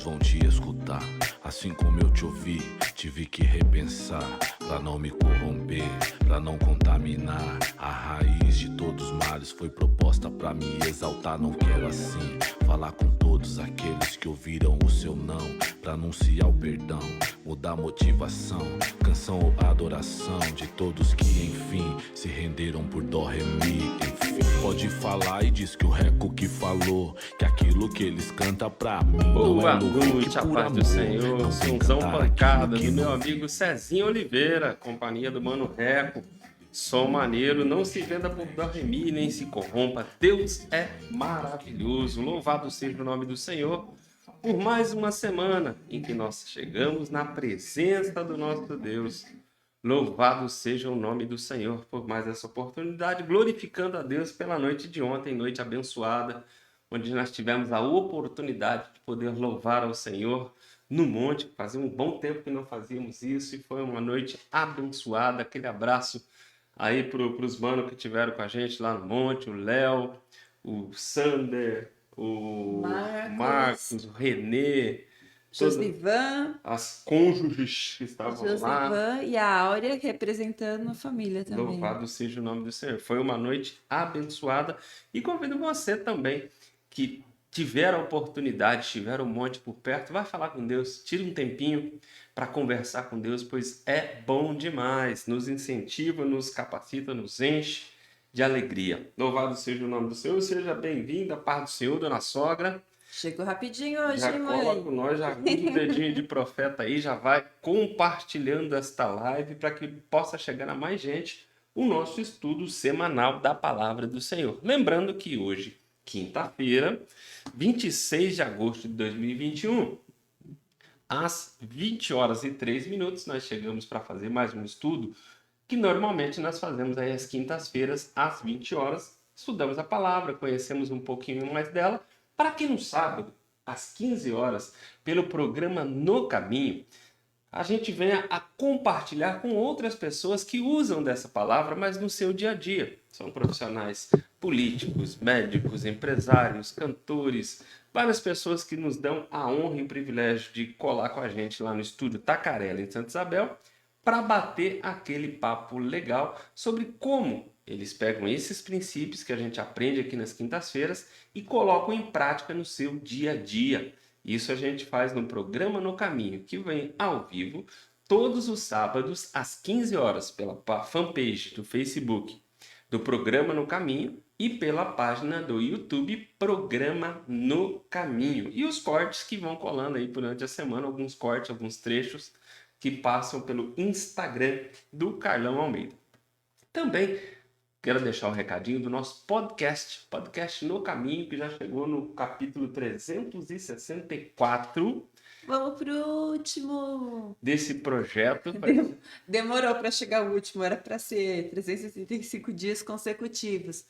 vão te escutar. Assim como eu te ouvi, tive que repensar. Pra não me corromper, pra não contaminar. A raiz de todos os males foi proposta pra me exaltar. Não quero assim falar com todos aqueles que ouviram o seu não. Pra anunciar o perdão, mudar a motivação. Canção ou adoração de todos que enfim se renderam por dó, ré, mi, enfim. Pode falar e diz que o Reco que falou, que aquilo que eles cantam pra mim não é louvor, que a por paz amor do Senhor, não tem Sonzão cantar Pancada, aquilo que do meu não amigo Cezinho Oliveira, companhia do Mano Reco. Som maneiro, não se venda por dó, ré, mi, nem se corrompa. Deus é maravilhoso. Louvado seja o nome do Senhor por mais uma semana em que nós chegamos na presença do nosso Deus. Louvado seja o nome do Senhor por mais essa oportunidade, glorificando a Deus pela noite de ontem, noite abençoada, onde nós tivemos a oportunidade de poder louvar ao Senhor no monte. Fazia um bom tempo que não fazíamos isso e foi uma noite abençoada. Aquele abraço aí para os manos que tiveram com a gente lá no monte, o Léo, o Sander, o Marcos, o Renê, Josivan, as cônjuges que estavam lá. e a Áurea representando a família também. Louvado seja o nome do Senhor. Foi uma noite abençoada e convido você também que tiver a oportunidade, tiver um monte por perto, vai falar com Deus, tira um tempinho para conversar com Deus, pois é bom demais, nos incentiva, nos capacita, nos enche de alegria. Louvado seja o nome do Senhor, seja bem-vinda, paz do Senhor, dona sogra. Chegou rapidinho hoje, Já hein, cola mãe? com nós, já usa o dedinho de profeta aí, já vai compartilhando esta live para que possa chegar a mais gente o nosso estudo semanal da Palavra do Senhor. Lembrando que hoje, quinta-feira, 26 de agosto de 2021, às 20 horas e 3 minutos, nós chegamos para fazer mais um estudo que normalmente nós fazemos aí às quintas-feiras, às 20 horas. Estudamos a palavra, conhecemos um pouquinho mais dela. Para quem não sabe, às 15 horas, pelo programa No Caminho, a gente vem a compartilhar com outras pessoas que usam dessa palavra, mas no seu dia a dia. São profissionais políticos, médicos, empresários, cantores, várias pessoas que nos dão a honra e o privilégio de colar com a gente lá no estúdio Tacarela, em Santa Isabel, para bater aquele papo legal sobre como eles pegam esses princípios que a gente aprende aqui nas quintas-feiras e colocam em prática no seu dia a dia. Isso a gente faz no programa No Caminho, que vem ao vivo todos os sábados às 15 horas pela fanpage do Facebook do Programa No Caminho e pela página do YouTube Programa No Caminho. E os cortes que vão colando aí durante a semana, alguns cortes, alguns trechos que passam pelo Instagram do Carlão Almeida. Também quero deixar o recadinho do nosso podcast No Caminho, que já chegou no capítulo 364. Vamos pro último. Desse projeto. Demorou para chegar o último, era para ser 365 dias consecutivos.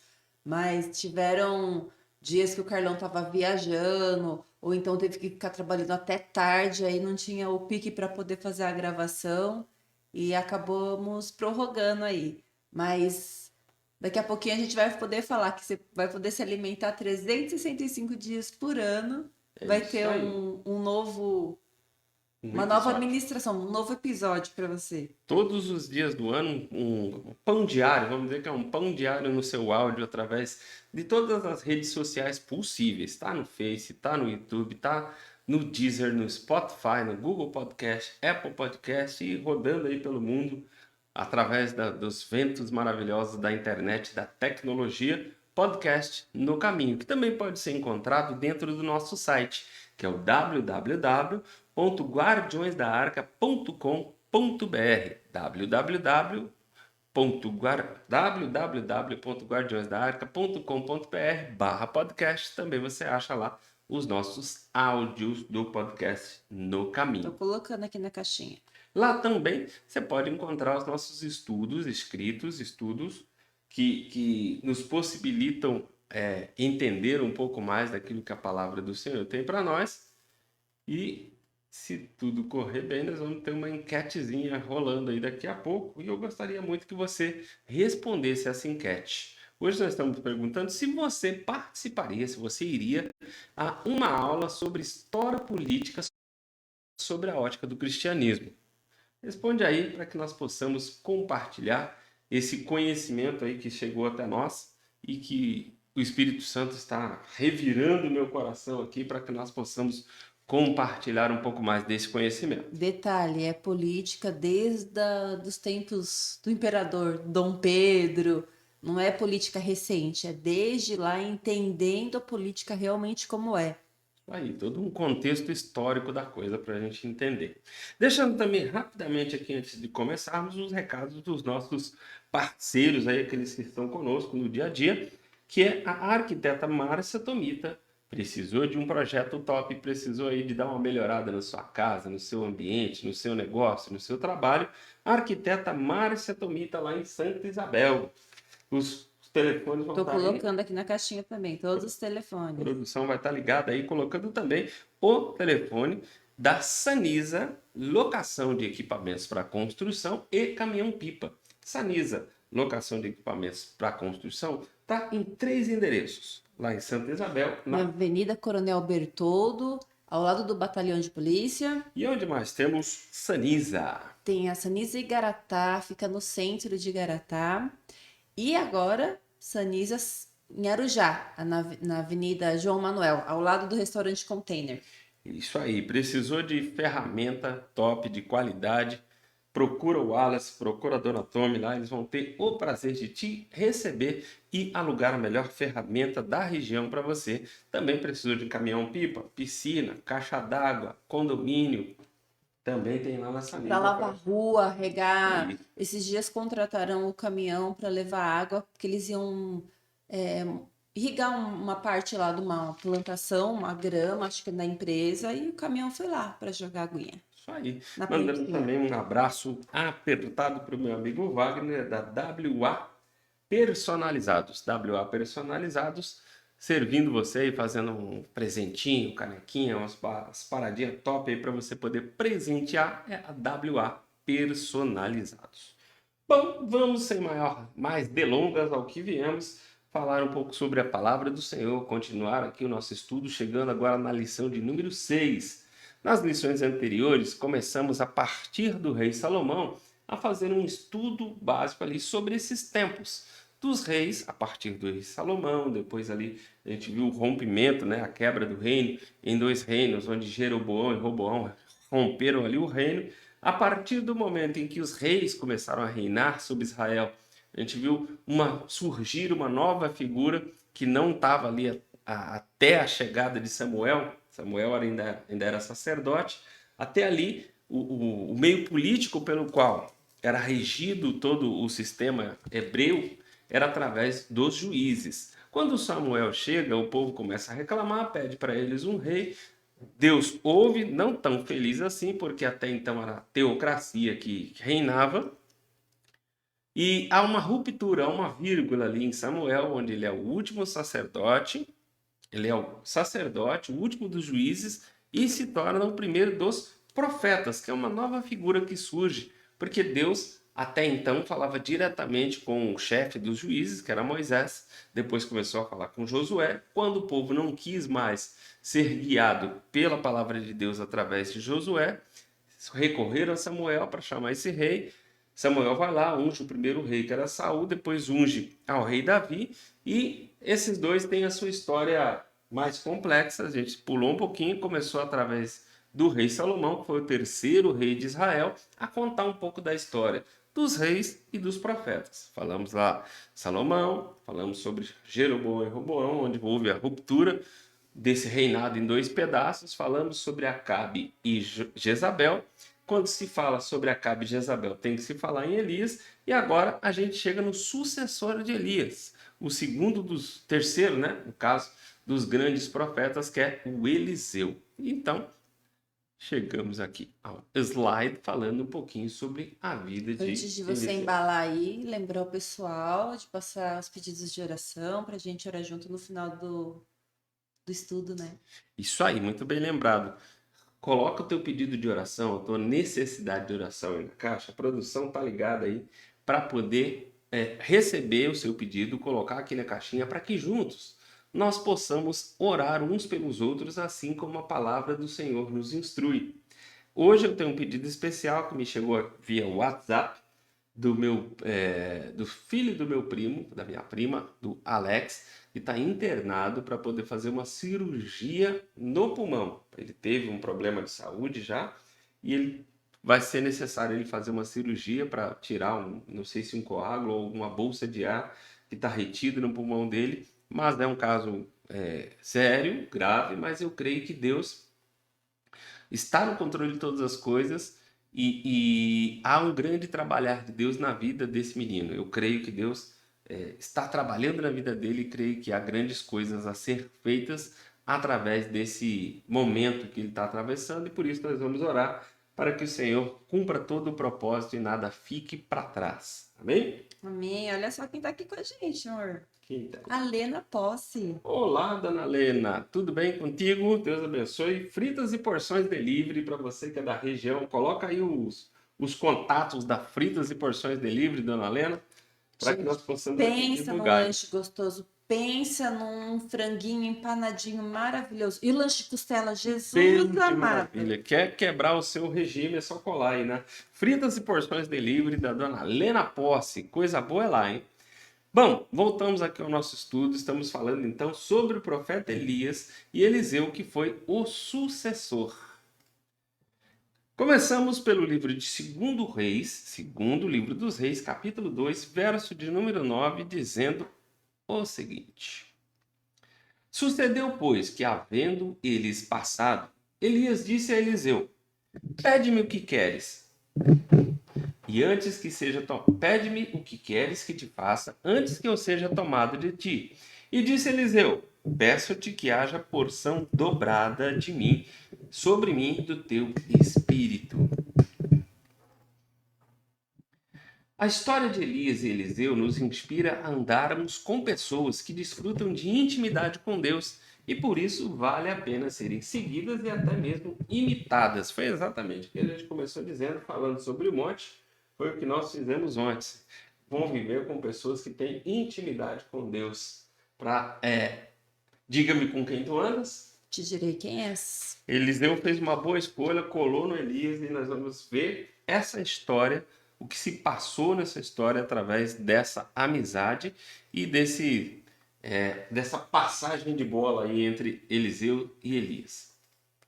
Mas tiveram dias que o Carlão estava viajando, ou então teve que ficar trabalhando até tarde, aí não tinha o pique para poder fazer a gravação e acabamos prorrogando aí. Mas daqui a pouquinho a gente vai poder falar que você vai poder se alimentar 365 dias por ano. Vai ter um novo, uma nova administração, um novo episódio para você. Todos os dias do ano, um pão diário, vamos dizer que é um pão diário no seu áudio através de todas as redes sociais possíveis. Tá no Face, tá no YouTube, tá no Deezer, no Spotify, no Google Podcast, Apple Podcast e rodando aí pelo mundo através dos ventos maravilhosos da internet, da tecnologia. Podcast No Caminho, que também pode ser encontrado dentro do nosso site, que é o www.guardiõesdaarca.com.br www.guardiõesdaarca.com.br/podcast. Também você acha lá os nossos áudios do podcast No Caminho. Estou colocando aqui na caixinha. Lá também você pode encontrar os nossos estudos escritos, estudos que nos possibilitam entender um pouco mais daquilo que a palavra do Senhor tem para nós. E se tudo correr bem, nós vamos ter uma enquetezinha rolando aí daqui a pouco. E eu gostaria muito que você respondesse essa enquete. Hoje nós estamos perguntando se você participaria, se você iria a uma aula sobre história política sobre a ótica do cristianismo. Responde aí para que nós possamos compartilhar esse conhecimento aí que chegou até nós e que o Espírito Santo está revirando o meu coração aqui para que nós possamos compartilhar um pouco mais desse conhecimento. Detalhe, é política desde os tempos do imperador Dom Pedro, não é política recente, é desde lá entendendo a política realmente como é. Aí, todo um contexto histórico da coisa para a gente entender. Deixando também rapidamente aqui, antes de começarmos, os recados dos nossos parceiros aí, aqueles que estão conosco no dia a dia, que é a arquiteta Márcia Tomita. Precisou de um projeto top, precisou aí de dar uma melhorada na sua casa, no seu ambiente, no seu negócio, no seu trabalho. A arquiteta Márcia Tomita, lá em Santa Isabel. Os telefones vão Tô estar aí. colocando aqui na caixinha também, todos os A telefones. produção vai estar ligada aí, colocando também o telefone da Sanisa, locação de equipamentos para construção e caminhão-pipa. Sanisa, locação de equipamentos para construção, está em 3 endereços. Lá em Santa Isabel, Na Avenida Coronel Bertoldo, ao lado do Batalhão de Polícia. E onde mais temos Sanisa. Tem a Sanisa Igaratá, fica no centro de Igaratá. E agora, Sanisa em Arujá, na Avenida João Manuel, ao lado do restaurante Container. Isso aí, precisou de ferramenta top, de qualidade, procura o Wallace, procura a Dona Tommy lá, eles vão ter o prazer de te receber e alugar a melhor ferramenta da região para você. Também precisou de caminhão-pipa, piscina, caixa d'água, condomínio, também tem lá na Sanisa. Para lavar rua, regar. Isso. Esses dias contrataram o caminhão para levar água, porque eles iam irrigar uma parte lá de uma plantação, uma grama, acho que da empresa, e o caminhão foi lá para jogar aguinha. Isso aí. Na Mandando piscina. também um abraço apertado para o meu amigo Wagner, da WA Personalizados. WA Personalizados, servindo você e fazendo um presentinho, canequinha, umas paradinhas top aí para você poder presentear, é a WA Personalizados. Bom, vamos sem mais delongas ao que viemos, falar um pouco sobre a palavra do Senhor, continuar aqui o nosso estudo, chegando agora na lição de número 6. Nas lições anteriores, começamos a partir do rei Salomão a fazer um estudo básico ali sobre esses tempos dos reis, a partir do rei Salomão. Depois ali a gente viu o rompimento, né, a quebra do reino em 2 reinos, onde Jeroboão e Roboão romperam ali o reino. A partir do momento em que os reis começaram a reinar sobre Israel, a gente viu surgir uma nova figura que não estava ali até a chegada de Samuel. Samuel ainda era sacerdote. Até ali, o meio político pelo qual era regido todo o sistema hebreu era através dos juízes. Quando Samuel chega, o povo começa a reclamar, pede para eles um rei. Deus ouve, não tão feliz assim, porque até então era a teocracia que reinava. E há uma ruptura, há uma vírgula ali em Samuel, onde ele é o último sacerdote, ele é o sacerdote, o último dos juízes, e se torna o primeiro dos profetas, que é uma nova figura que surge, porque Deus até então falava diretamente com o chefe dos juízes, que era Moisés, depois começou a falar com Josué. Quando o povo não quis mais ser guiado pela palavra de Deus através de Josué, recorreram a Samuel para chamar esse rei. Samuel vai lá, unge o primeiro rei, que era Saul, depois unge ao rei Davi, e esses dois têm a sua história mais complexa. A gente pulou um pouquinho, começou através do rei Salomão, que foi o terceiro rei de Israel, a contar um pouco da história dos reis e dos profetas. Falamos lá Salomão, falamos sobre Jeroboão e Roboão, onde houve a ruptura desse reinado em 2 pedaços. Falamos sobre Acabe e Jezabel. Quando se fala sobre Acabe e Jezabel, tem que se falar em Elias. E agora a gente chega no sucessor de Elias, o terceiro, né, no caso, dos grandes profetas, que é o Eliseu. Então, chegamos aqui ao slide falando um pouquinho sobre a vida de Antes de você Eliseu. embalar aí, lembrar o pessoal de passar os pedidos de oração para a gente orar junto no final do estudo, né? Isso aí, muito bem lembrado. Coloca o teu pedido de oração, a tua necessidade de oração aí na caixa. A produção tá ligada aí para poder receber o seu pedido, colocar aqui na caixinha para que juntos nós possamos orar uns pelos outros, assim como a palavra do Senhor nos instrui. Hoje eu tenho um pedido especial que me chegou via WhatsApp do filho do meu primo, da minha prima, do Alex, que está internado para poder fazer uma cirurgia no pulmão. Ele teve um problema de saúde já e vai ser necessário ele fazer uma cirurgia para tirar não sei se um coágulo ou uma bolsa de ar que está retido no pulmão dele, mas é um caso sério, grave, mas eu creio que Deus está no controle de todas as coisas e há um grande trabalhar de Deus na vida desse menino. Eu creio que Deus está trabalhando na vida dele e creio que há grandes coisas a ser feitas através desse momento que ele está atravessando, e por isso nós vamos orar para que o Senhor cumpra todo o propósito e nada fique para trás. Amém? Amém. Olha só quem tá aqui com a gente, amor. Quem tá? A Lena Posse. Olá, dona Lena, tudo bem contigo? Deus abençoe. Fritas e Porções Delivery, para você que é da região, coloca aí os contatos da Fritas e Porções Delivery, dona Lena, para que nós possamos Pensa num divulgar. lanche gostoso. Pensa num franguinho empanadinho maravilhoso. E o lanche de costela, Jesus Que amado. maravilha. Quer quebrar o seu regime, é só colar aí, né? Fritas e Porções Delivery da dona Lena Posse. Coisa boa é lá, hein? Bom, voltamos aqui ao nosso estudo. Estamos falando então sobre o profeta Elias e Eliseu, que foi o sucessor. Começamos pelo livro de 2 Reis, segundo livro dos Reis, capítulo 2, verso de número 9, dizendo o seguinte: Sucedeu, pois, que, havendo eles passado, Elias disse a Eliseu: Pede-me o que queres. E antes que seja pede-me o que queres que te faça, antes que eu seja tomado de ti. E disse Eliseu: Peço-te que haja porção dobrada de mim, sobre mim, do teu espírito. A história de Elias e Eliseu nos inspira a andarmos com pessoas que desfrutam de intimidade com Deus e por isso vale a pena serem seguidas e até mesmo imitadas. Foi exatamente o que a gente começou dizendo, falando sobre o monte, foi o que nós fizemos ontem. Conviver com pessoas que têm intimidade com Deus. Diga-me com quem tu andas. Te direi quem és. Eliseu fez uma boa escolha, colou no Elias e nós vamos ver essa história, o que se passou nessa história através dessa amizade e dessa passagem de bola aí entre Eliseu e Elias.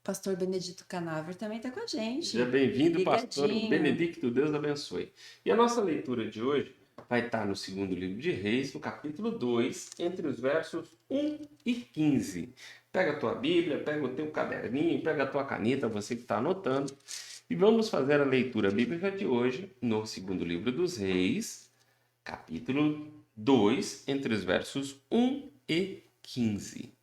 Pastor Benedito Canaver também está com a gente. Seja bem-vindo, pastor Ligadinho. Benedicto, Deus abençoe. E a nossa leitura de hoje vai estar no segundo livro de Reis, no capítulo 2, entre os versos 1 e 15. Pega a tua Bíblia, pega o teu caderninho, pega a tua caneta, você que está anotando, e vamos fazer a leitura bíblica de hoje no segundo livro dos Reis, capítulo 2, entre os versos 1 e 15.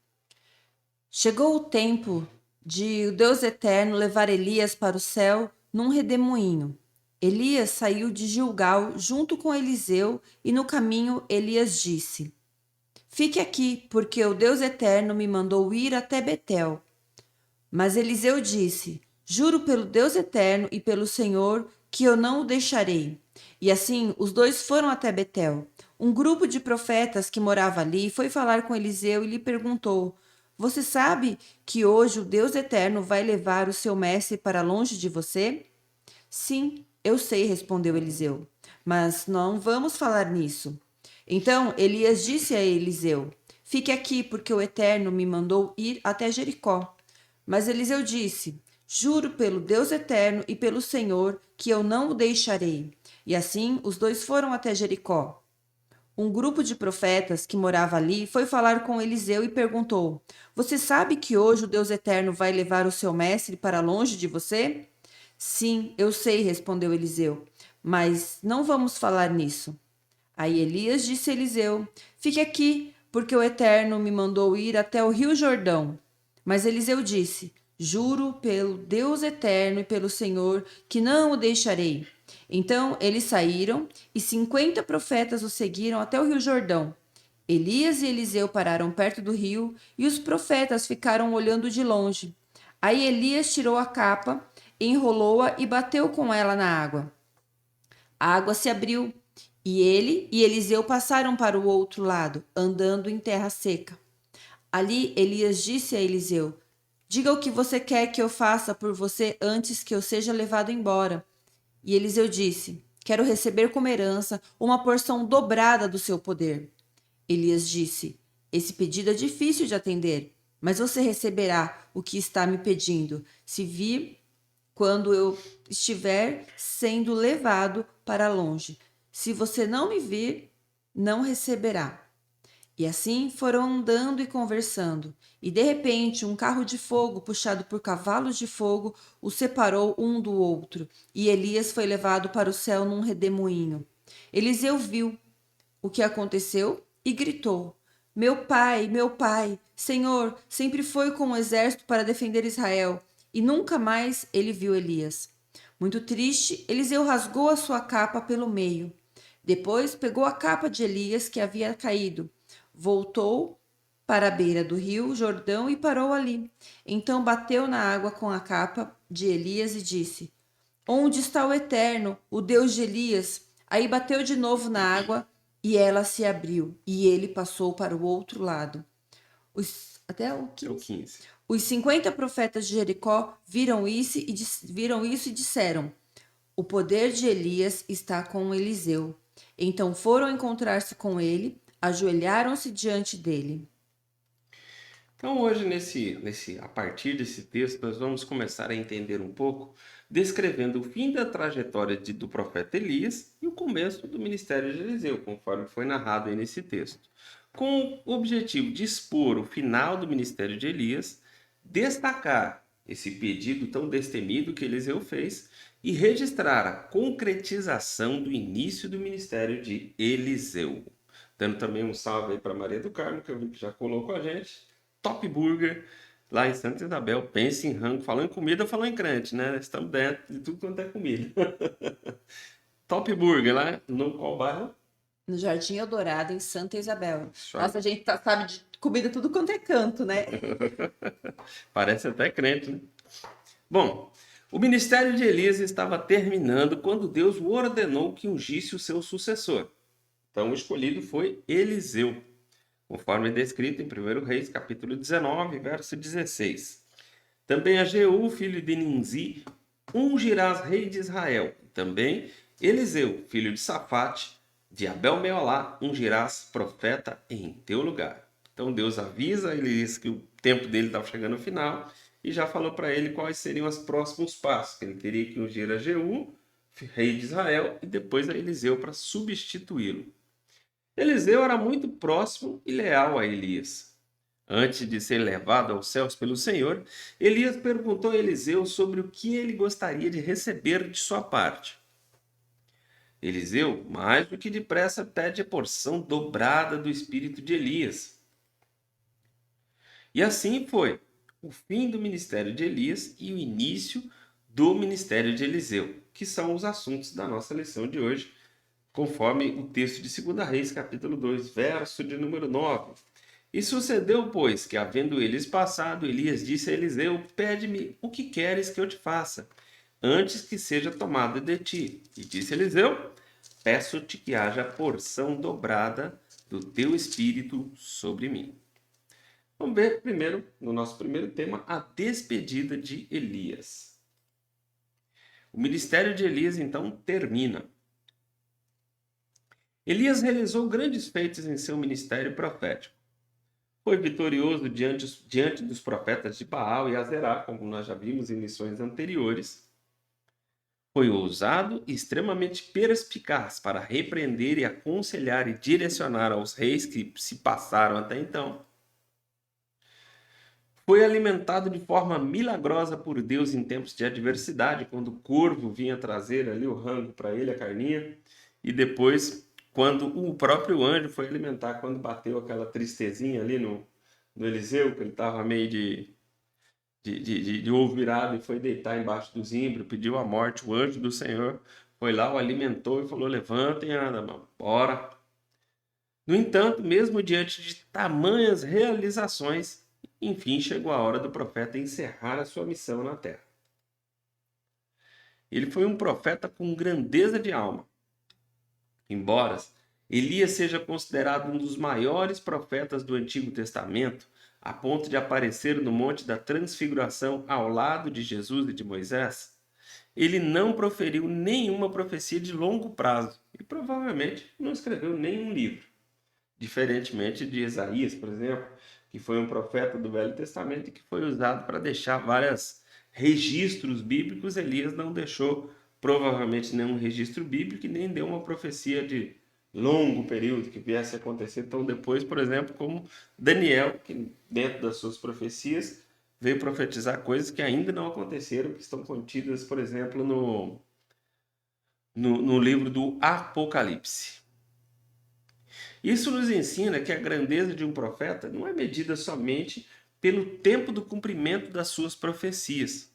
Chegou o tempo de o Deus Eterno levar Elias para o céu num redemoinho. Elias saiu de Gilgal junto com Eliseu e no caminho Elias disse: Fique aqui, porque o Deus Eterno me mandou ir até Betel. Mas Eliseu disse: Juro pelo Deus Eterno e pelo Senhor que eu não o deixarei. E assim os dois foram até Betel. Um grupo de profetas que morava ali foi falar com Eliseu e lhe perguntou: Você sabe que hoje o Deus Eterno vai levar o seu mestre para longe de você? Sim, eu sei, respondeu Eliseu, mas não vamos falar nisso. Então Elias disse a Eliseu: Fique aqui, porque o Eterno me mandou ir até Jericó. Mas Eliseu disse: Juro pelo Deus Eterno e pelo Senhor que eu não o deixarei. E assim os dois foram até Jericó. Um grupo de profetas que morava ali foi falar com Eliseu e perguntou: Você sabe que hoje o Deus Eterno vai levar o seu mestre para longe de você? Sim, eu sei, respondeu Eliseu, mas não vamos falar nisso. Aí Elias disse a Eliseu: Fique aqui, porque o Eterno me mandou ir até o rio Jordão. Mas Eliseu disse: Juro pelo Deus Eterno e pelo Senhor que não o deixarei. Então eles saíram e 50 profetas o seguiram até o rio Jordão. Elias e Eliseu pararam perto do rio e os profetas ficaram olhando de longe. Aí Elias tirou a capa, enrolou-a e bateu com ela na água. A água se abriu E ele e Eliseu passaram para o outro lado, andando em terra seca. Ali Elias disse a Eliseu: Diga o que você quer que eu faça por você antes que eu seja levado embora. E Eliseu disse: Quero receber como herança uma porção dobrada do seu poder. Elias disse: Esse pedido é difícil de atender, mas você receberá o que está me pedindo, se vir quando eu estiver sendo levado para longe. Se você não me vir, não receberá. E assim foram andando e conversando, e de repente um carro de fogo puxado por cavalos de fogo os separou um do outro, e Elias foi levado para o céu num redemoinho. Eliseu viu o que aconteceu e gritou: meu pai, Senhor, sempre foi com o exército para defender Israel. E nunca mais ele viu Elias. Muito triste, Eliseu rasgou a sua capa pelo meio. Depois pegou a capa de Elias que havia caído, voltou para a beira do rio Jordão e parou ali. Então bateu na água com a capa de Elias e disse: Onde está o Eterno, o Deus de Elias? Aí bateu de novo na água e ela se abriu, e ele passou para o outro lado. Até o 15. Os 50 profetas de Jericó viram isso e disseram: O poder de Elias está com Eliseu. Então foram encontrar-se com ele, ajoelharam-se diante dele. Então hoje, a partir desse texto, nós vamos começar a entender um pouco, descrevendo o fim da trajetória do profeta Elias e o começo do ministério de Eliseu, conforme foi narrado aí nesse texto, com o objetivo de expor o final do ministério de Elias, destacar esse pedido tão destemido que Eliseu fez e registrar a concretização do início do ministério de Eliseu. Dando também um salve aí para Maria do Carmo, que eu vi que já colocou a gente. Top Burger, lá em Santa Isabel. Pense em rango. Falando em comida, falando em crente, né? Estamos dentro de tudo quanto é comida. Top Burger, lá no qual bairro? No Jardim Eldorado, em Santa Isabel. Só... Nossa, a gente sabe de comida tudo quanto é canto, né? Parece até crente, né? Bom, o ministério de Elias estava terminando quando Deus o ordenou que ungisse o seu sucessor. Então, o escolhido foi Eliseu, conforme descrito em 1 Reis, capítulo 19, verso 16. Também a Jeú, filho de Ninzi, ungirás rei de Israel. Também Eliseu, filho de Safate, de Abel-Meolá, ungirás profeta em teu lugar. Então Deus avisa Elias que o tempo dele estava chegando ao final e já falou para ele quais seriam os próximos passos, que ele teria que ungir a Jeú, rei de Israel, e depois a Eliseu para substituí-lo. Eliseu era muito próximo e leal a Elias. Antes de ser levado aos céus pelo Senhor, Elias perguntou a Eliseu sobre o que ele gostaria de receber de sua parte. Eliseu, mais do que depressa, pede a porção dobrada do espírito de Elias. E assim foi o fim do ministério de Elias e o início do ministério de Eliseu, que são os assuntos da nossa lição de hoje, conforme o texto de 2 Reis, capítulo 2, verso de número 9. E sucedeu, pois, que, havendo eles passado, Elias disse a Eliseu: Pede-me o que queres que eu te faça, antes que seja tomado de ti. E disse Eliseu: Peço-te que haja porção dobrada do teu espírito sobre mim. Vamos ver primeiro, no nosso primeiro tema, a despedida de Elias. O ministério de Elias, então, termina. Elias realizou grandes feitos em seu ministério profético. Foi vitorioso diante dos profetas de Baal e Azerá, como nós já vimos em lições anteriores. Foi ousado e extremamente perspicaz para repreender e aconselhar e direcionar aos reis que se passaram até então. Foi alimentado de forma milagrosa por Deus em tempos de adversidade, quando o corvo vinha trazer ali o rango para ele, a carninha, e depois, quando o próprio anjo foi alimentar, quando bateu aquela tristezinha ali no Eliseu, que ele estava meio de ovo virado e foi deitar embaixo do zimbro, pediu a morte, o anjo do Senhor foi lá, o alimentou e falou: levantem, anda, mano, bora. No entanto, mesmo diante de tamanhas realizações, enfim, chegou a hora do profeta encerrar a sua missão na terra. Ele foi um profeta com grandeza de alma. Embora Elias seja considerado um dos maiores profetas do Antigo Testamento, a ponto de aparecer no Monte da Transfiguração ao lado de Jesus e de Moisés, ele não proferiu nenhuma profecia de longo prazo e provavelmente não escreveu nenhum livro. Diferentemente de Isaías, por exemplo, que foi um profeta do Velho Testamento e que foi usado para deixar vários registros bíblicos, Elias não deixou provavelmente nenhum registro bíblico e nem deu uma profecia de longo período que viesse a acontecer tão depois, por exemplo, como Daniel, que dentro das suas profecias veio profetizar coisas que ainda não aconteceram, que estão contidas, por exemplo, no livro do Apocalipse. Isso nos ensina que a grandeza de um profeta não é medida somente pelo tempo do cumprimento das suas profecias,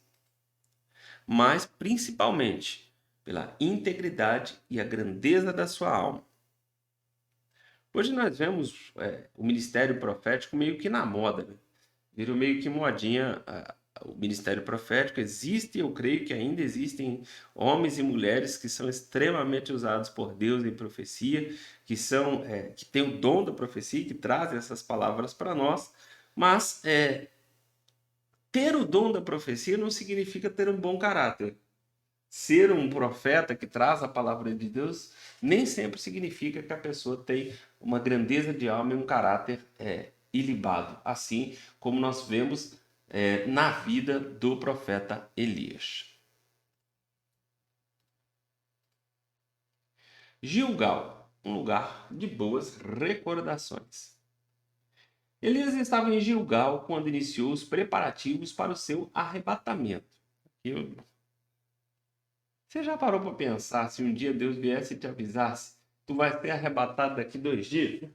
mas principalmente pela integridade e a grandeza da sua alma. Hoje nós vemos o ministério profético meio que na moda, né? Virou meio que modinha o ministério profético. Existe, eu creio que ainda existem homens e mulheres que são extremamente usados por Deus em profecia, que têm o dom da profecia, que trazem essas palavras para nós, mas ter o dom da profecia não significa ter um bom caráter. Ser um profeta que traz a palavra de Deus nem sempre significa que a pessoa tem uma grandeza de alma e um caráter ilibado, assim como nós vemos na vida do profeta Elias. Gilgal, um lugar de boas recordações. Elias estava em Gilgal quando iniciou os preparativos para o seu arrebatamento. Você já parou para pensar se um dia Deus viesse e te avisasse, tu vai ser arrebatado daqui 2 dias?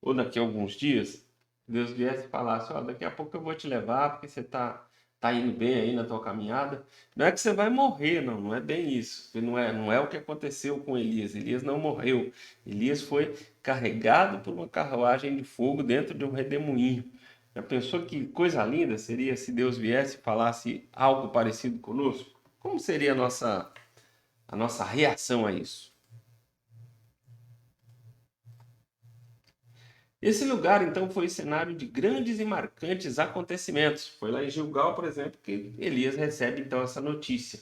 Ou daqui a alguns dias? Deus viesse e falasse, daqui a pouco eu vou te levar porque você tá indo bem aí na tua caminhada. Não é que você vai morrer, não é bem isso. Não é o que aconteceu com Elias. Elias não morreu. Elias foi carregado por uma carruagem de fogo dentro de um redemoinho. Já pensou que coisa linda seria se Deus viesse e falasse algo parecido conosco? Como seria a nossa reação a isso? Esse lugar, então, foi cenário de grandes e marcantes acontecimentos. Foi lá em Gilgal, por exemplo, que Elias recebe, então, essa notícia.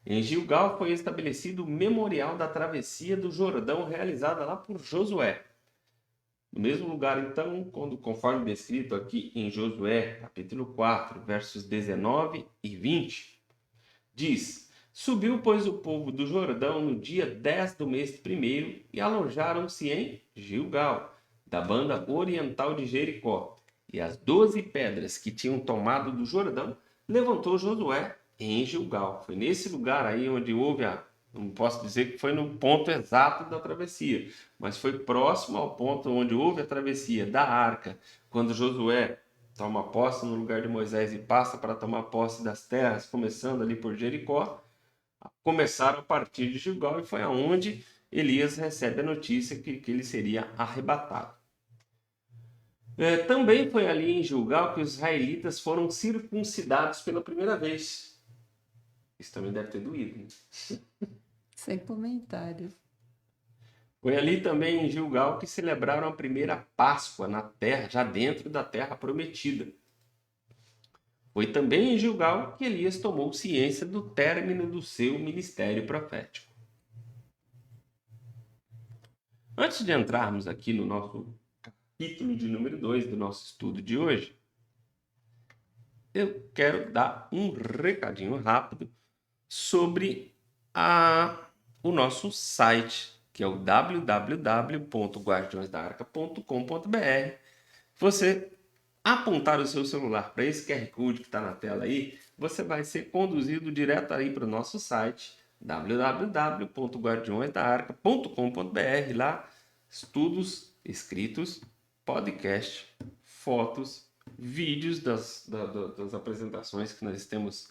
Em Gilgal foi estabelecido o memorial da travessia do Jordão, realizada lá por Josué. No mesmo lugar, então, conforme descrito aqui em Josué, capítulo 4, versos 19 e 20, diz: Subiu, pois, o povo do Jordão no dia 10 do mês primeiro e alojaram-se em Gilgal, da banda oriental de Jericó, e as 12 pedras que tinham tomado do Jordão levantou Josué em Gilgal. Foi nesse lugar aí onde houve não posso dizer que foi no ponto exato da travessia, mas foi próximo ao ponto onde houve a travessia da arca, quando Josué toma posse no lugar de Moisés e passa para tomar posse das terras, começando ali por Jericó. Começaram a partir de Gilgal e foi aonde Elias recebe a notícia que ele seria arrebatado. Também foi ali em Gilgal que os israelitas foram circuncidados pela primeira vez. Isso também deve ter doído, né? Sem comentários. Foi ali também em Gilgal que celebraram a primeira Páscoa na terra, já dentro da terra prometida. Foi também em Gilgal que Elias tomou ciência do término do seu ministério profético. Antes de entrarmos aqui no nosso capítulo de número 2 do nosso estudo de hoje, eu quero dar um recadinho rápido sobre o nosso site, que é o www.guardiõesdaarca.com.br. Você apontar o seu celular para esse QR Code que está na tela aí, você vai ser conduzido direto aí para o nosso site, www.guardiõesdaarca.com.br. Lá, estudos escritos, podcast, fotos, vídeos das apresentações que nós temos,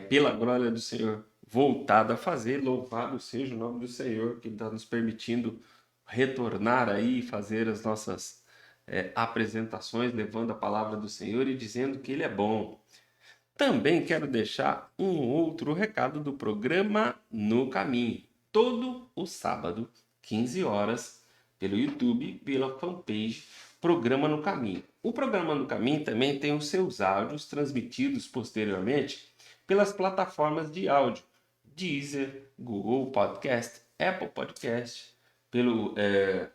pela glória do Senhor, voltado a fazer. Louvado seja o nome do Senhor, que está nos permitindo retornar aí e fazer as nossas apresentações, levando a palavra do Senhor e dizendo que Ele é bom. Também quero deixar um outro recado do programa No Caminho. Todo o sábado, 15 horas, pelo YouTube, pela fanpage Programa no Caminho. O Programa no Caminho também tem os seus áudios transmitidos posteriormente pelas plataformas de áudio, Deezer, Google Podcast, Apple Podcast, pelo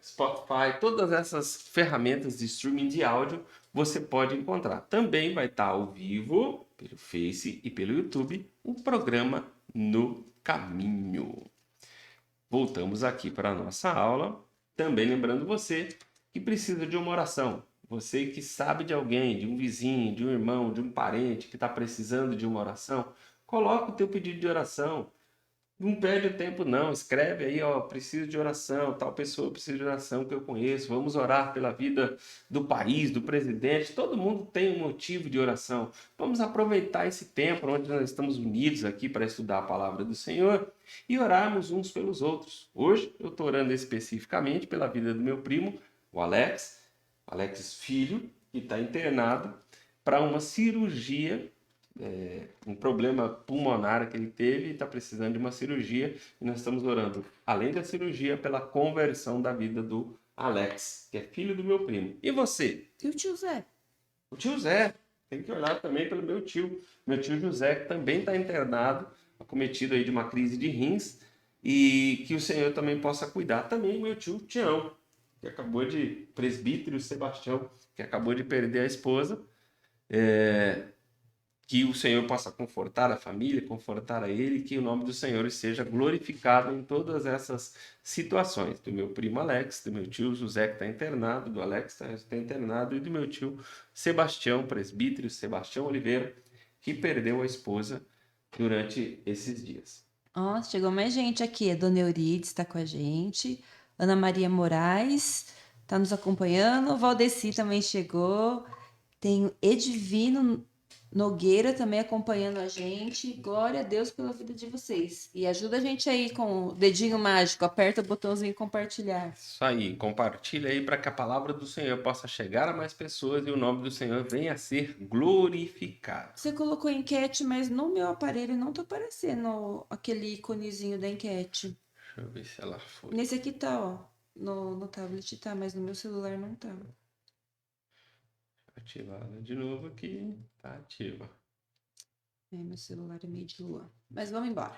Spotify, todas essas ferramentas de streaming de áudio você pode encontrar. Também vai estar ao vivo pelo Face e pelo YouTube o Programa no Caminho. Voltamos aqui para a nossa aula, também lembrando você que precisa de uma oração. Você que sabe de alguém, de um vizinho, de um irmão, de um parente que está precisando de uma oração, coloca o teu pedido de oração. Não perde o tempo não, escreve aí, ó, preciso de oração, tal pessoa precisa de oração que eu conheço, vamos orar pela vida do país, do presidente, todo mundo tem um motivo de oração. Vamos aproveitar esse tempo onde nós estamos unidos aqui para estudar a palavra do Senhor e orarmos uns pelos outros. Hoje eu estou orando especificamente pela vida do meu primo, o Alex filho, que está internado para uma cirurgia, um problema pulmonar que ele teve e está precisando de uma cirurgia. E nós estamos orando, além da cirurgia, pela conversão da vida do Alex, que é filho do meu primo. E você? E o tio Zé? O tio Zé. Tem que olhar também pelo meu tio José, que também está internado, acometido aí de uma crise de rins, e que o Senhor também possa cuidar. Também meu tio Tião, que acabou de, presbítero Sebastião, que acabou de perder a esposa, que o Senhor possa confortar a família, confortar a ele, que o nome do Senhor seja glorificado em todas essas situações. Do meu primo Alex, do meu tio José que está internado, do Alex que está internado, e do meu tio Sebastião, presbítero Sebastião Oliveira, que perdeu a esposa durante esses dias. Ó, chegou mais gente aqui. A Dona Eurides está com a gente. Ana Maria Moraes está nos acompanhando. O Valdeci também chegou. Tem o Edivino Nogueira também acompanhando a gente. Glória a Deus pela vida de vocês. E ajuda a gente aí com o dedinho mágico. Aperta o botãozinho compartilhar. Isso aí, compartilha aí para que a palavra do Senhor possa chegar a mais pessoas e o nome do Senhor venha a ser glorificado. Você colocou enquete, mas no meu aparelho não tá aparecendo aquele iconezinho da enquete. Deixa eu ver se ela foi. Nesse aqui tá, ó. No tablet tá, mas no meu celular não tá. Ativada de novo aqui, tá ativa. Meu celular é meio de lua. Mas vamos embora.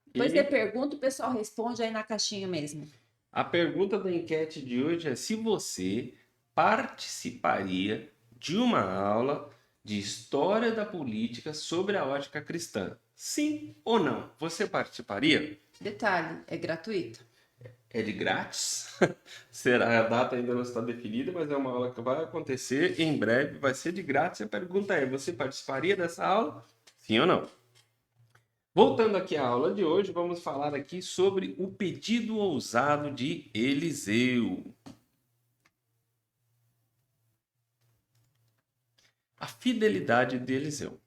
Depois você pergunta, o pessoal responde aí na caixinha mesmo. A pergunta da enquete de hoje é se você participaria de uma aula de história da política sobre a ótica cristã. Sim ou não? Você participaria? Detalhe, é gratuito. É de grátis. A data ainda não está definida, mas é uma aula que vai acontecer em breve, vai ser de grátis. A pergunta é, você participaria dessa aula? Sim ou não? Voltando aqui à aula de hoje, vamos falar aqui sobre o pedido ousado de Eliseu. A fidelidade de Eliseu.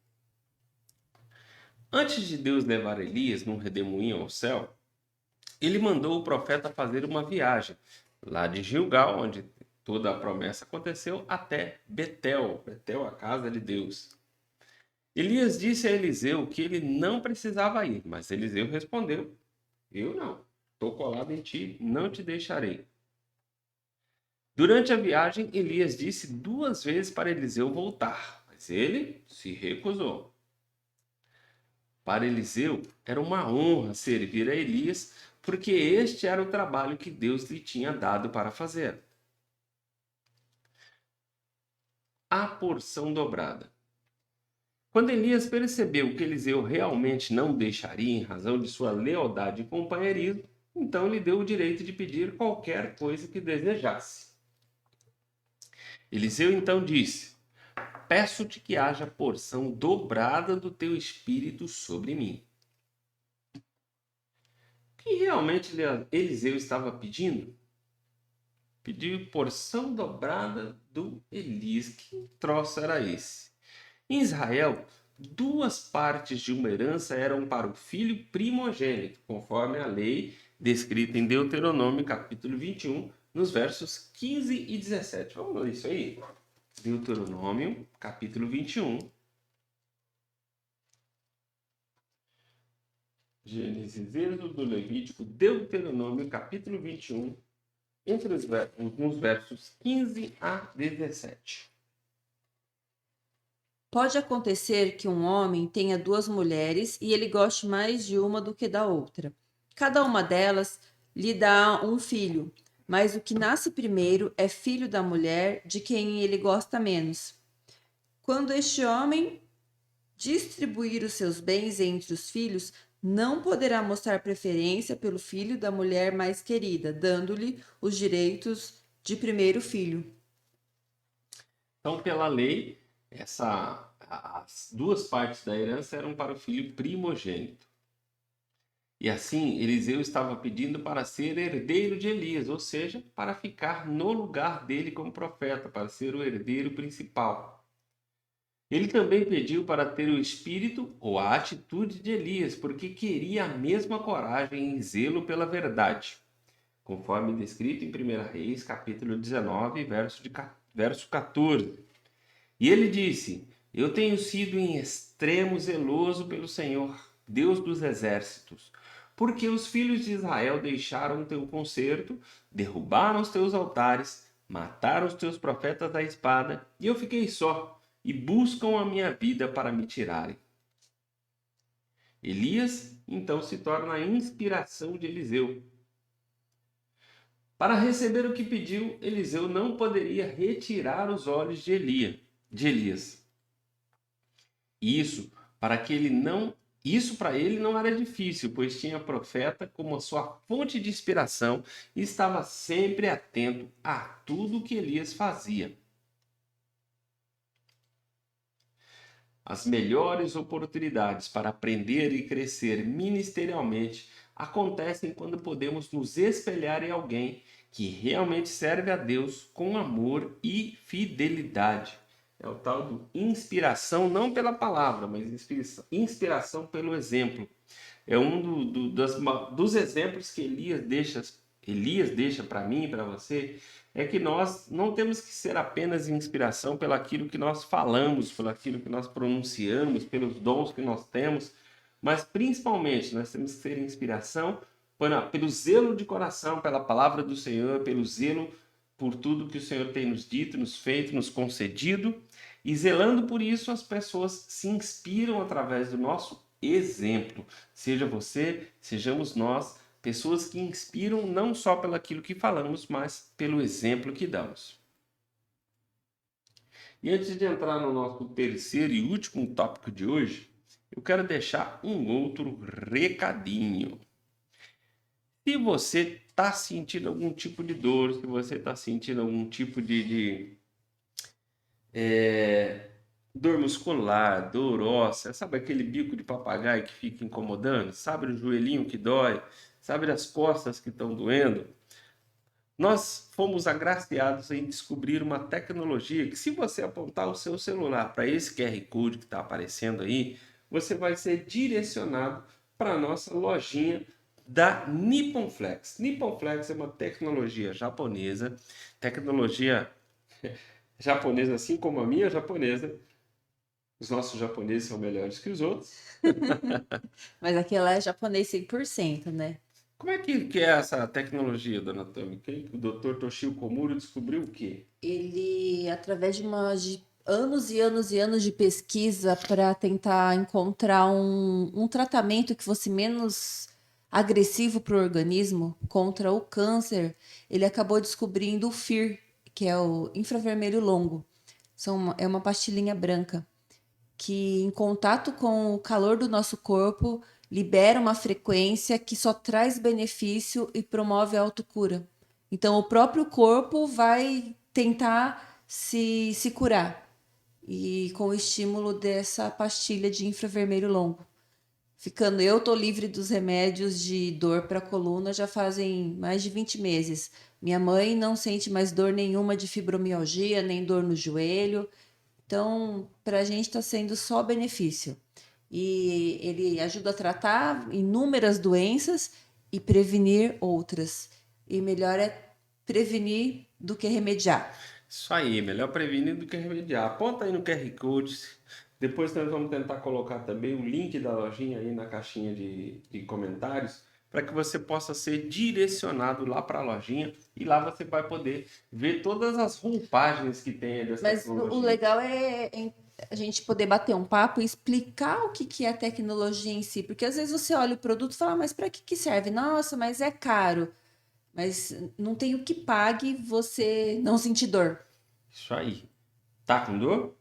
Antes de Deus levar Elias num redemoinho ao céu, ele mandou o profeta fazer uma viagem, lá de Gilgal, onde toda a promessa aconteceu, até Betel, a casa de Deus. Elias disse a Eliseu que ele não precisava ir, mas Eliseu respondeu, eu não, estou colado em ti, não te deixarei. Durante a viagem, Elias disse 2 vezes para Eliseu voltar, mas ele se recusou. Para Eliseu, era uma honra servir a Elias, porque este era o trabalho que Deus lhe tinha dado para fazer. A porção dobrada. Quando Elias percebeu que Eliseu realmente não o deixaria em razão de sua lealdade e companheirismo, então lhe deu o direito de pedir qualquer coisa que desejasse. Eliseu então disse, peço-te que haja porção dobrada do teu espírito sobre mim. O que realmente Eliseu estava pedindo? Pediu porção dobrada do Elias. Que troço era esse? Em Israel, 2 partes de uma herança eram para o filho primogênito, conforme a lei descrita em Deuteronômio, capítulo 21, nos versos 15 e 17. Vamos ler isso aí? Deuteronômio, capítulo 21. Gênesis, Êxodo, Levítico, Deuteronômio, capítulo 21, nos versos 15 a 17. Pode acontecer que um homem tenha duas mulheres e ele goste mais de uma do que da outra. Cada uma delas lhe dá um filho, mas o que nasce primeiro é filho da mulher de quem ele gosta menos. Quando este homem distribuir os seus bens entre os filhos, não poderá mostrar preferência pelo filho da mulher mais querida, dando-lhe os direitos de primeiro filho. Então, pela lei, as duas partes da herança eram para o filho primogênito. E assim, Eliseu estava pedindo para ser herdeiro de Elias, ou seja, para ficar no lugar dele como profeta, para ser o herdeiro principal. Ele também pediu para ter o espírito ou a atitude de Elias, porque queria a mesma coragem e zelo pela verdade, conforme descrito em 1 Reis, capítulo 19, verso 14. E ele disse: Eu tenho sido em extremo zeloso pelo Senhor, Deus dos exércitos, porque os filhos de Israel deixaram o teu concerto, derrubaram os teus altares, mataram os teus profetas da espada, e eu fiquei só, e buscam a minha vida para me tirarem. Elias, então, se torna a inspiração de Eliseu. Para receber o que pediu, Eliseu não poderia retirar os olhos de Elias. Isso para ele não era difícil, pois tinha profeta como a sua fonte de inspiração e estava sempre atento a tudo que Elias fazia. As melhores oportunidades para aprender e crescer ministerialmente acontecem quando podemos nos espelhar em alguém que realmente serve a Deus com amor e fidelidade. É o tal do inspiração, não pela palavra, mas inspiração pelo exemplo. É dos exemplos que Elias deixa para mim e para você, é que nós não temos que ser apenas inspiração pelo aquilo que nós falamos, pelo aquilo que nós pronunciamos, pelos dons que nós temos, mas principalmente nós temos que ser inspiração pelo zelo de coração, pela palavra do Senhor, pelo zelo por tudo que o Senhor tem nos dito, nos feito, nos concedido, e zelando por isso as pessoas se inspiram através do nosso exemplo. Seja você, sejamos nós, pessoas que inspiram não só pelo aquilo que falamos, mas pelo exemplo que damos. E antes de entrar no nosso terceiro e último tópico de hoje, eu quero deixar um outro recadinho. Se você está sentindo algum tipo de dor, se você está sentindo algum tipo de dor muscular, dor óssea, sabe aquele bico de papagaio que fica incomodando? Sabe o joelhinho que dói? Sabe as costas que estão doendo? Nós fomos agraciados em descobrir uma tecnologia que, se você apontar o seu celular para esse QR Code que está aparecendo aí, você vai ser direcionado para a nossa lojinha da Nippon Flex. Nippon Flex é uma tecnologia japonesa, assim como a minha japonesa. Os nossos japoneses são melhores que os outros. Mas aquilo é japonês 100%, né? Como é que é essa tecnologia, dona Tami? O Dr. Toshio Komuro descobriu o quê? Ele, através de anos e anos e anos de pesquisa para tentar encontrar um tratamento que fosse menos agressivo para o organismo contra o câncer, ele acabou descobrindo o FIR, que é o infravermelho longo. É uma pastilhinha branca que, em contato com o calor do nosso corpo, libera uma frequência que só traz benefício e promove a autocura. Então, o próprio corpo vai tentar se curar, e com o estímulo dessa pastilha de infravermelho longo. Eu tô livre dos remédios de dor para a coluna já fazem mais de 20 meses. Minha mãe não sente mais dor nenhuma de fibromialgia, nem dor no joelho. Então, para a gente está sendo só benefício. E ele ajuda a tratar inúmeras doenças e prevenir outras. E melhor é prevenir do que remediar. Isso aí, melhor prevenir do que remediar. Aponta aí no QR Code Depois nós vamos tentar colocar também o link da lojinha aí na caixinha de comentários, para que você possa ser direcionado lá para a lojinha e lá você vai poder ver todas as roupagens que tem aí dessa Mas tecnologia. o legal é a gente poder bater um papo e explicar o que que é a tecnologia em si. Porque às vezes você olha o produto e fala, mas para que que serve? Nossa, mas é caro. Mas não tem o que pague você não sentir dor. Isso aí. Tá com dor?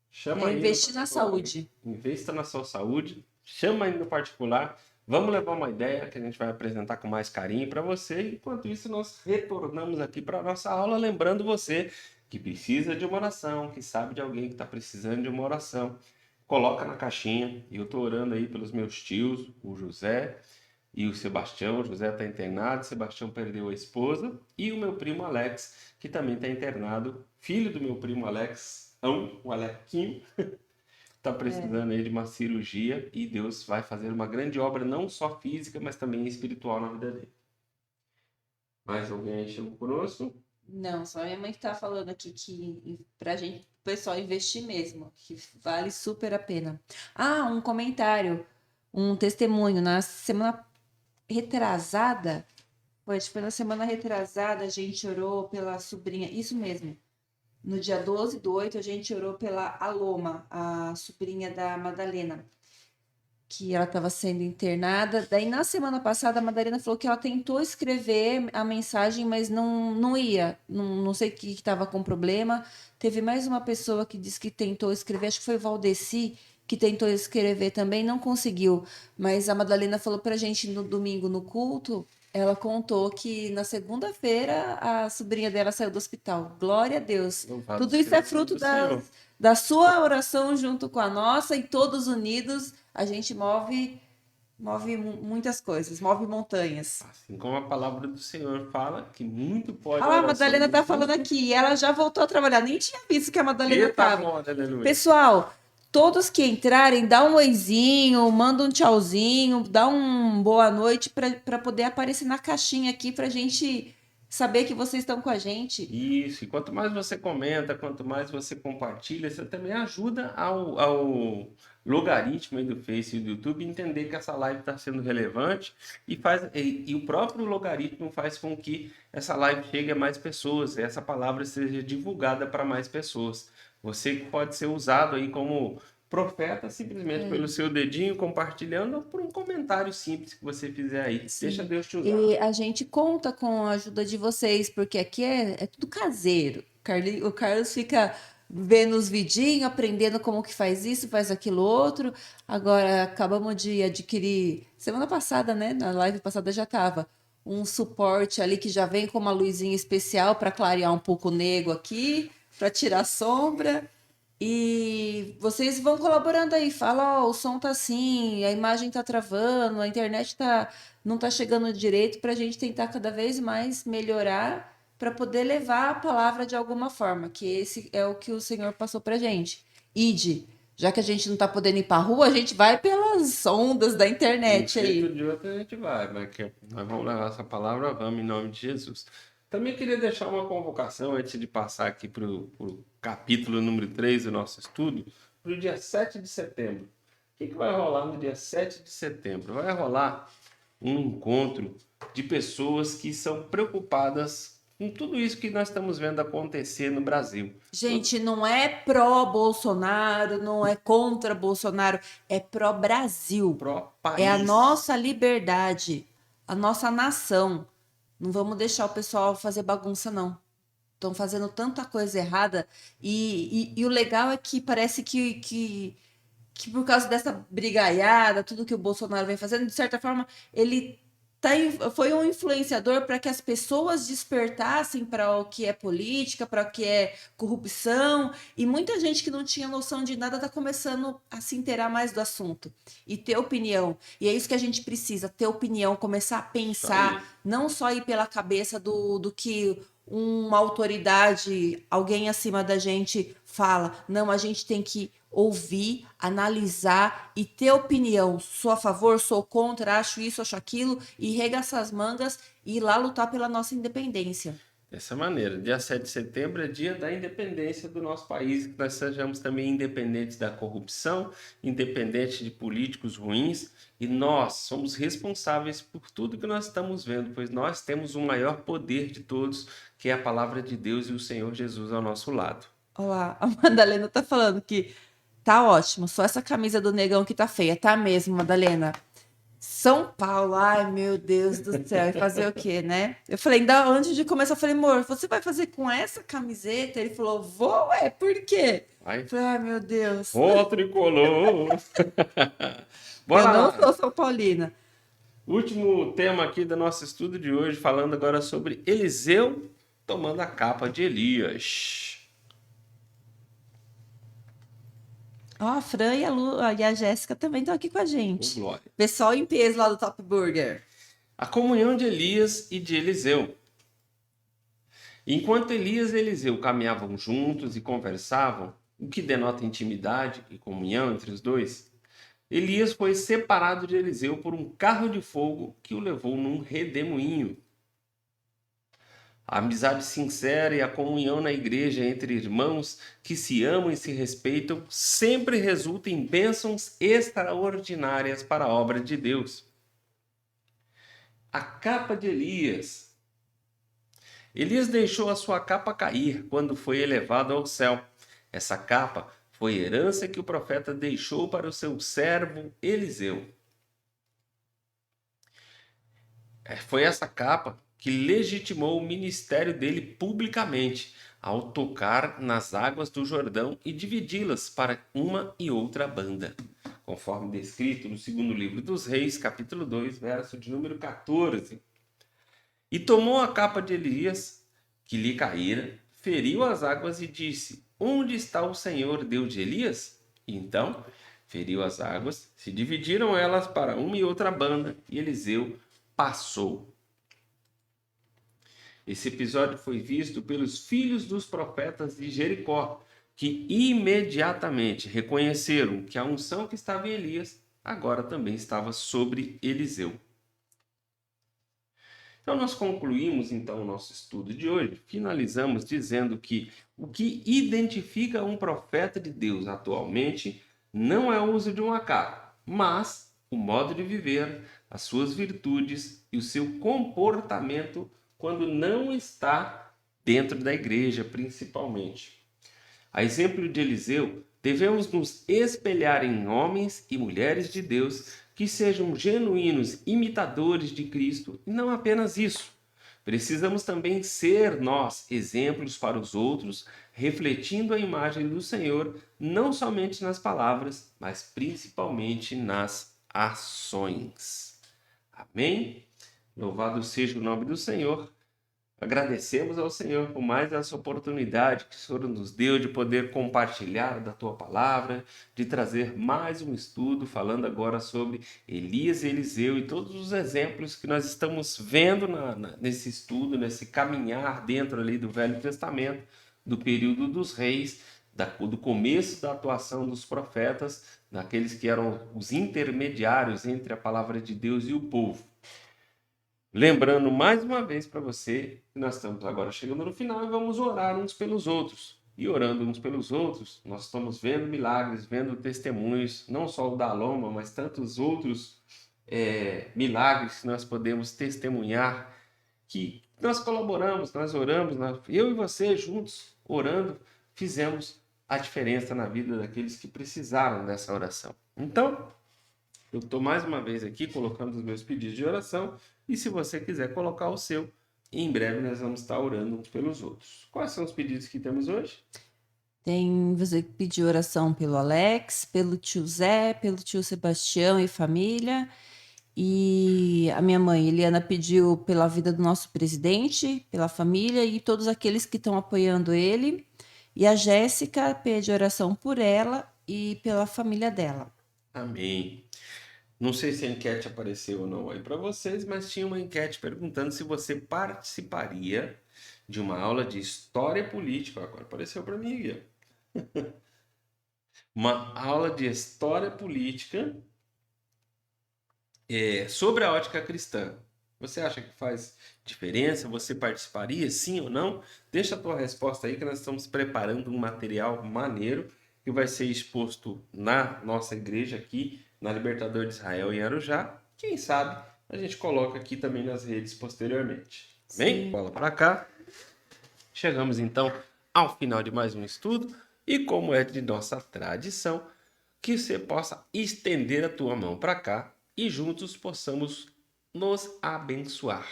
Chama É aí no investir na particular. saúde. Investa na sua saúde. Chama aí no particular. Vamos levar uma ideia que a gente vai apresentar com mais carinho para você. Enquanto isso, nós retornamos aqui para a nossa aula, lembrando você que precisa de uma oração, que sabe de alguém que está precisando de uma oração. Coloca na caixinha. E eu estou orando aí pelos meus tios, o José e o Sebastião. O José está internado, o Sebastião perdeu a esposa. E o meu primo Alex, que também está internado. Filho do meu primo Alex, o Alequinho, está precisando aí de uma cirurgia. E Deus vai fazer uma grande obra, não só física, mas também espiritual na vida dele. Mais alguém aí chegou conosco? Não, só minha mãe que tá falando aqui que pra gente, o pessoal investir mesmo, que vale super a pena. Ah, um comentário, um testemunho. Na semana retrasada, acho que foi na semana retrasada, a gente orou pela sobrinha, isso mesmo. No dia 12/8, a gente orou pela Aloma, a sobrinha da Madalena, que ela estava sendo internada. Daí, na semana passada, a Madalena falou que ela tentou escrever a mensagem, mas não ia. Não sei o que estava com problema. Teve mais uma pessoa que disse que tentou escrever, acho que foi o Valdeci, que tentou escrever também, não conseguiu. Mas a Madalena falou pra gente no domingo, no culto, ela contou que na segunda-feira a sobrinha dela saiu do hospital. Glória a Deus. Louvado Tudo isso seja é o fruto nome do Senhor. da sua oração junto com a nossa, e todos unidos a gente move muitas coisas, move montanhas. Assim como a palavra do Senhor fala, que muito pode Olha lá, a oração Madalena do tá falando justo. aqui, e ela já voltou a trabalhar, nem tinha visto que a Madalena Eita estava. glória, aleluia. Pessoal, todos que entrarem, dá um oizinho, manda um tchauzinho, dá um boa noite para poder aparecer na caixinha aqui pra gente saber que vocês estão com a gente. Isso, e quanto mais você comenta, quanto mais você compartilha, você também ajuda ao logaritmo aí do Face e do YouTube entender que essa live está sendo relevante e o próprio logaritmo faz com que essa live chegue a mais pessoas, essa palavra seja divulgada para mais pessoas. Você que pode ser usado aí como profeta simplesmente pelo seu dedinho compartilhando ou por um comentário simples que você fizer aí. Sim. Deixa Deus te usar. E a gente conta com a ajuda de vocês, porque aqui é tudo caseiro. O Carlos fica vendo os vidinhos, aprendendo como que faz isso, faz aquilo outro. Agora, acabamos de adquirir, semana passada, né? Na live passada já estava, um suporte ali que já vem com uma luzinha especial para clarear um pouco o nego aqui, para tirar sombra. E vocês vão colaborando aí, fala, ó, o som tá assim, a imagem tá travando, a internet não tá chegando direito, para a gente tentar cada vez mais melhorar para poder levar a palavra de alguma forma, que esse é o que o Senhor passou pra gente. Ide, já que a gente não tá podendo ir pra rua, a gente vai pelas ondas da internet De um jeito aí. ou de outro a gente vai, mas nós vamos levar essa palavra, vamos em nome de Jesus. Também queria deixar uma convocação antes de passar aqui para o capítulo número 3 do nosso estudo, para o dia 7 de setembro. O que vai rolar no dia 7 de setembro? Vai rolar um encontro de pessoas que são preocupadas com tudo isso que nós estamos vendo acontecer no Brasil. Gente, não é pró-Bolsonaro, não é contra Bolsonaro, é pró-Brasil. Pró-país. É a nossa liberdade, a nossa nação. Não vamos deixar o pessoal fazer bagunça, não. Estão fazendo tanta coisa errada. E o legal é que parece que por causa dessa brigaiada, tudo que o Bolsonaro vem fazendo, de certa forma, ele foi um influenciador para que as pessoas despertassem para o que é política, para o que é corrupção, e muita gente que não tinha noção de nada está começando a se inteirar mais do assunto e ter opinião. E é isso que a gente precisa, ter opinião, começar a pensar, não só ir pela cabeça do que uma autoridade, alguém acima da gente fala. Não, a gente tem que ouvir, analisar e ter opinião. Sou a favor, sou contra, acho isso, acho aquilo, e regaçar as mangas e ir lá lutar pela nossa independência. Dessa maneira, dia 7 de setembro é dia da independência do nosso país, que nós sejamos também independentes da corrupção, independentes de políticos ruins, e nós somos responsáveis por tudo que nós estamos vendo, pois nós temos o maior poder de todos, que é a palavra de Deus e o Senhor Jesus ao nosso lado. Olha lá, a Madalena tá falando que tá ótimo, só essa camisa do negão que tá feia. Tá mesmo, Madalena. São Paulo, ai meu Deus do céu, e fazer o quê, né? Eu falei, ainda antes de começar, eu falei, amor, você vai fazer com essa camiseta? Ele falou, vou, por quê? Ai, Eu falei, ai meu Deus, ô tricolor! eu Bora não lá! sou São Paulina. Último tema aqui do nosso estudo de hoje, falando agora sobre Eliseu tomando a capa de Elias. Ó, a Fran e a, Lu, e a Jéssica também estão aqui com a Ô, gente. glória. Pessoal em peso lá do Top Burger. A comunhão de Elias e de Eliseu. Enquanto Elias e Eliseu caminhavam juntos e conversavam, o que denota intimidade e comunhão entre os dois, Elias foi separado de Eliseu por um carro de fogo que o levou num redemoinho. A amizade sincera e a comunhão na igreja entre irmãos que se amam e se respeitam sempre resulta em bênçãos extraordinárias para a obra de Deus. A capa de Elias. Elias deixou a sua capa cair quando foi elevado ao céu. Essa capa foi herança que o profeta deixou para o seu servo Eliseu. Foi essa capa que legitimou o ministério dele publicamente, ao tocar nas águas do Jordão e dividi-las para uma e outra banda, conforme descrito no segundo livro dos Reis, capítulo 2, verso de número 14. E tomou a capa de Elias, que lhe caíra, feriu as águas e disse: Onde está o Senhor, Deus de Elias? E então feriu as águas, se dividiram elas para uma e outra banda, e Eliseu passou. Esse episódio foi visto pelos filhos dos profetas de Jericó, que imediatamente reconheceram que a unção que estava em Elias agora também estava sobre Eliseu. Então nós concluímos então o nosso estudo de hoje, finalizamos dizendo que o que identifica um profeta de Deus atualmente não é o uso de uma capa, mas o modo de viver, as suas virtudes e o seu comportamento quando não está dentro da igreja, principalmente. A exemplo de Eliseu, devemos nos espelhar em homens e mulheres de Deus que sejam genuínos imitadores de Cristo, e não apenas isso. Precisamos também ser nós exemplos para os outros, refletindo a imagem do Senhor, não somente nas palavras, mas principalmente nas ações. Amém? Louvado seja o nome do Senhor. Agradecemos ao Senhor por mais essa oportunidade que o Senhor nos deu de poder compartilhar da Tua palavra, de trazer mais um estudo falando agora sobre Elias e Eliseu e todos os exemplos que nós estamos vendo nesse estudo, nesse caminhar dentro ali do Velho Testamento, do período dos reis, do começo da atuação dos profetas, daqueles que eram os intermediários entre a palavra de Deus e o povo. Lembrando mais uma vez para você que nós estamos agora chegando no final e vamos orar uns pelos outros. E orando uns pelos outros, nós estamos vendo milagres, vendo testemunhos, não só o da Loma, mas tantos outros milagres que nós podemos testemunhar, que nós colaboramos, nós oramos, eu e você juntos orando, fizemos a diferença na vida daqueles que precisaram dessa oração. Então, eu estou mais uma vez aqui colocando os meus pedidos de oração e se você quiser colocar o seu, em breve nós vamos estar orando uns pelos outros. Quais são os pedidos que temos hoje? Tem você que pediu oração pelo Alex, pelo tio Zé, pelo tio Sebastião e família. E a minha mãe, Eliana, pediu pela vida do nosso presidente, pela família e todos aqueles que estão apoiando ele. E a Jéssica pede oração por ela e pela família dela. Amém. Não sei se a enquete apareceu ou não aí para vocês, mas tinha uma enquete perguntando se você participaria de uma aula de história política. Agora apareceu para mim aqui. Uma aula de história política sobre a ótica cristã. Você acha que faz diferença? Você participaria, sim ou não? Deixa a tua resposta aí que nós estamos preparando um material maneiro que vai ser exposto na nossa igreja aqui, na Libertador de Israel em Arujá. Quem sabe a gente coloca aqui também nas redes posteriormente. Bem? Bola para cá. Chegamos então ao final de mais um estudo e como é de nossa tradição, que você possa estender a tua mão para cá e juntos possamos nos abençoar.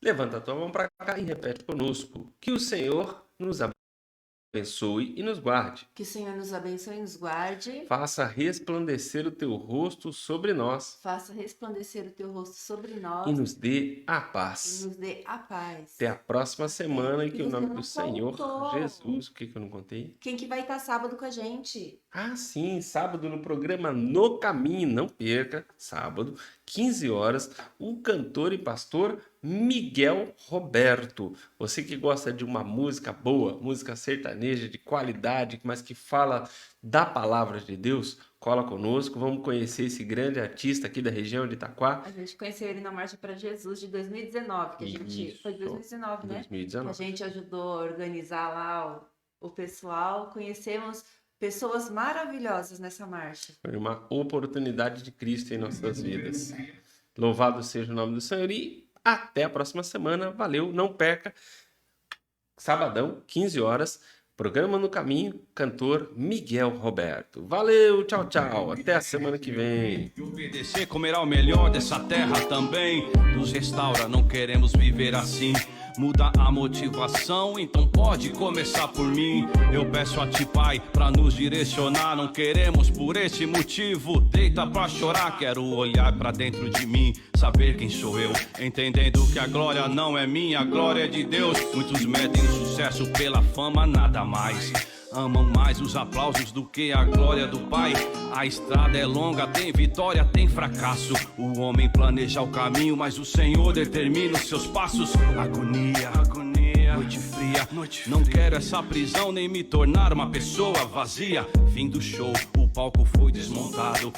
Levanta a tua mão para cá e repete conosco. Que o Senhor nos abençoe e nos guarde. Que o Senhor nos abençoe e nos guarde. Faça resplandecer o teu rosto sobre nós. Faça resplandecer o teu rosto sobre nós. E nos dê a E paz. nos dê a paz. Até a próxima semana e que o você nome não do Senhor contou. Jesus... O que eu não contei? Quem que vai estar sábado com a gente? Ah, sim, sábado no programa No Caminho, não perca, sábado, 15 horas, o cantor e pastor Miguel Roberto. Você que gosta de uma música boa, música sertaneja de qualidade, mas que fala da palavra de Deus, cola conosco, vamos conhecer esse grande artista aqui da região de Itaquá. A gente conheceu ele na Marcha para Jesus de 2019, que a gente... Isso. Foi 2019, né? 2019. Que a gente ajudou a organizar lá o pessoal. Conhecemos pessoas maravilhosas nessa marcha. Foi uma oportunidade de Cristo em nossas vidas. Louvado seja o nome do Senhor e até a próxima semana. Valeu, não perca. Sabadão, 15 horas, programa No Caminho, cantor Miguel Roberto. Valeu, tchau, tchau. Até a semana que vem. E obedecer, comerá o melhor dessa terra também. Nos restaura, não queremos viver assim. Muda a motivação, então pode começar por mim. Eu peço a ti, Pai, pra nos direcionar. Não queremos por esse motivo deita pra chorar. Quero olhar pra dentro de mim, saber quem sou eu, entendendo que a glória não é minha, a glória é de Deus. Muitos medem sucesso pela fama, nada mais. Amam mais os aplausos do que a glória do Pai. A estrada é longa, tem vitória, tem fracasso. O homem planeja o caminho, mas o Senhor determina os seus passos. Agonia, noite fria. Não quero essa prisão, nem me tornar uma pessoa vazia. Fim do show, o palco foi desmontado.